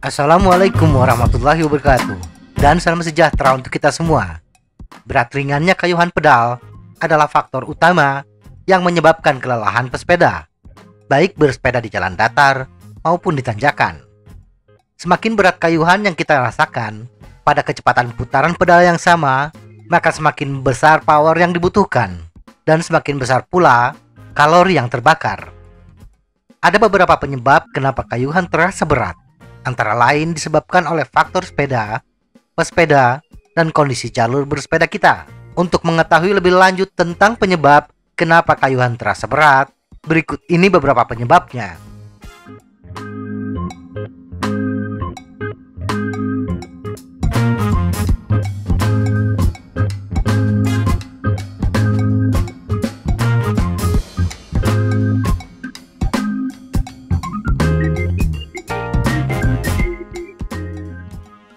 Assalamualaikum warahmatullahi wabarakatuh, dan salam sejahtera untuk kita semua. Berat ringannya kayuhan pedal adalah faktor utama yang menyebabkan kelelahan pesepeda, baik bersepeda di jalan datar maupun di tanjakan. Semakin berat kayuhan yang kita rasakan pada kecepatan putaran pedal yang sama, maka semakin besar power yang dibutuhkan, dan semakin besar pula kalori yang terbakar. Ada beberapa penyebab kenapa kayuhan terasa berat, antara lain disebabkan oleh faktor sepeda, pesepeda, dan kondisi jalur bersepeda kita. Untuk mengetahui lebih lanjut tentang penyebab kenapa kayuhan terasa berat, berikut ini beberapa penyebabnya.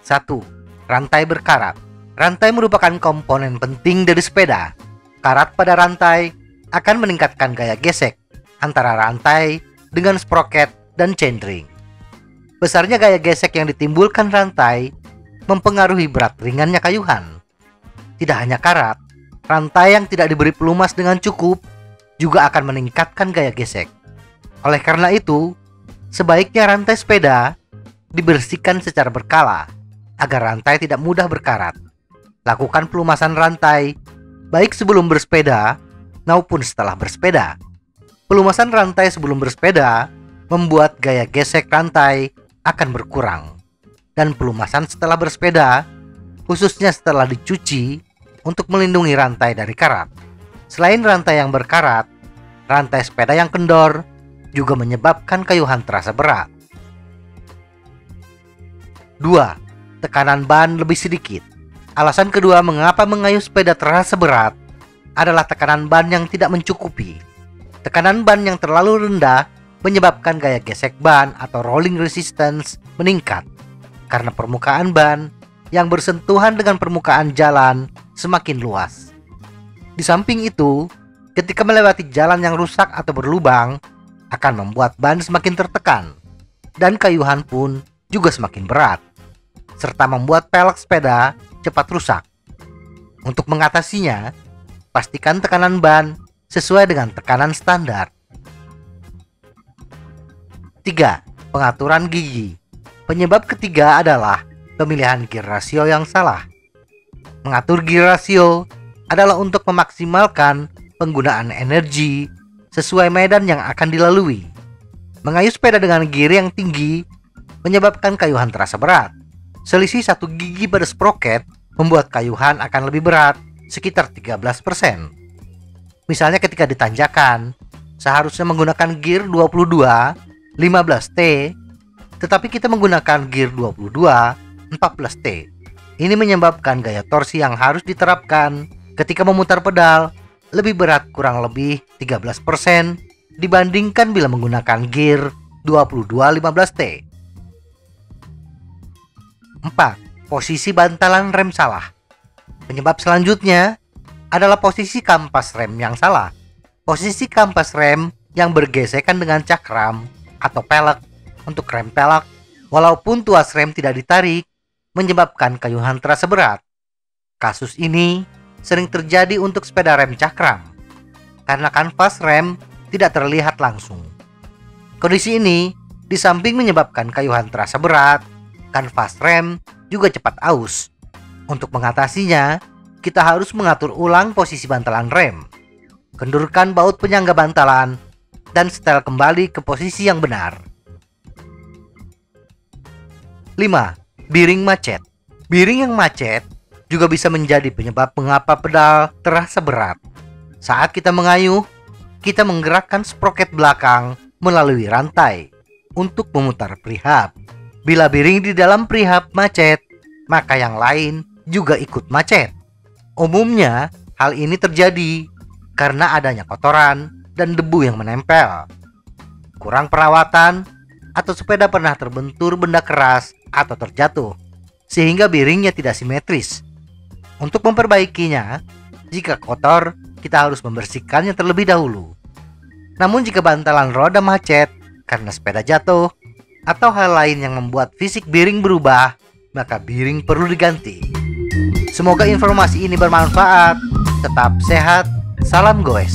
Satu, rantai berkarat. Rantai merupakan komponen penting dari sepeda. Karat pada rantai akan meningkatkan gaya gesek antara rantai dengan sproket dan chainring. Besarnya gaya gesek yang ditimbulkan rantai mempengaruhi berat ringannya kayuhan. Tidak hanya karat, rantai yang tidak diberi pelumas dengan cukup juga akan meningkatkan gaya gesek. Oleh karena itu, sebaiknya rantai sepeda dibersihkan secara berkala agar rantai tidak mudah berkarat. Lakukan pelumasan rantai baik sebelum bersepeda maupun setelah bersepeda. Pelumasan rantai sebelum bersepeda membuat gaya gesek rantai akan berkurang. Dan pelumasan setelah bersepeda, khususnya setelah dicuci, untuk melindungi rantai dari karat. Selain rantai yang berkarat, rantai sepeda yang kendor juga menyebabkan kayuhan terasa berat. 2. Tekanan ban lebih sedikit. Alasan kedua mengapa mengayuh sepeda terasa berat adalah tekanan ban yang tidak mencukupi. Tekanan ban yang terlalu rendah menyebabkan gaya gesek ban atau rolling resistance meningkat karena permukaan ban yang bersentuhan dengan permukaan jalan semakin luas. Di samping itu, ketika melewati jalan yang rusak atau berlubang akan membuat ban semakin tertekan dan kayuhan pun juga semakin berat, serta membuat pelek sepeda cepat rusak. Untuk mengatasinya, pastikan tekanan ban sesuai dengan tekanan standar. 3. Pengaturan gigi. Penyebab ketiga adalah pemilihan gear ratio yang salah. Mengatur gear ratio adalah untuk memaksimalkan penggunaan energi sesuai medan yang akan dilalui. Mengayuh sepeda dengan gear yang tinggi menyebabkan kayuhan terasa berat. Selisih satu gigi pada sproket membuat kayuhan akan lebih berat sekitar 13%. Misalnya ketika di tanjakan, seharusnya menggunakan gear 22 15T, tetapi kita menggunakan gear 22 14T. Ini menyebabkan gaya torsi yang harus diterapkan ketika memutar pedal lebih berat kurang lebih 13% dibandingkan bila menggunakan gear 22 15T. 4. Posisi bantalan rem salah. Penyebab selanjutnya adalah posisi kampas rem yang salah. Posisi kampas rem yang bergesekan dengan cakram atau pelek untuk rem pelek, walaupun tuas rem tidak ditarik, menyebabkan kayuhan terasa berat. Kasus ini sering terjadi untuk sepeda rem cakram, karena kanvas rem tidak terlihat langsung. Kondisi ini di samping menyebabkan kayuhan terasa berat, kanvas rem juga cepat aus. Untuk mengatasinya, kita harus mengatur ulang posisi bantalan rem, kendurkan baut penyangga bantalan, dan setel kembali ke posisi yang benar. 5. Bearing macet. Bearing yang macet juga bisa menjadi penyebab mengapa pedal terasa berat. Saat kita mengayuh, kita menggerakkan sproket belakang melalui rantai untuk memutar prihab. Bila bearing di dalam prihab macet, maka yang lain juga ikut macet. Umumnya, hal ini terjadi karena adanya kotoran dan debu yang menempel, kurang perawatan, atau sepeda pernah terbentur benda keras atau terjatuh, sehingga bearingnya tidak simetris. Untuk memperbaikinya, jika kotor, kita harus membersihkannya terlebih dahulu. Namun jika bantalan roda macet karena sepeda jatuh atau hal lain yang membuat fisik Biring berubah, maka Biring perlu diganti. Semoga informasi ini bermanfaat. Tetap sehat, salam goes.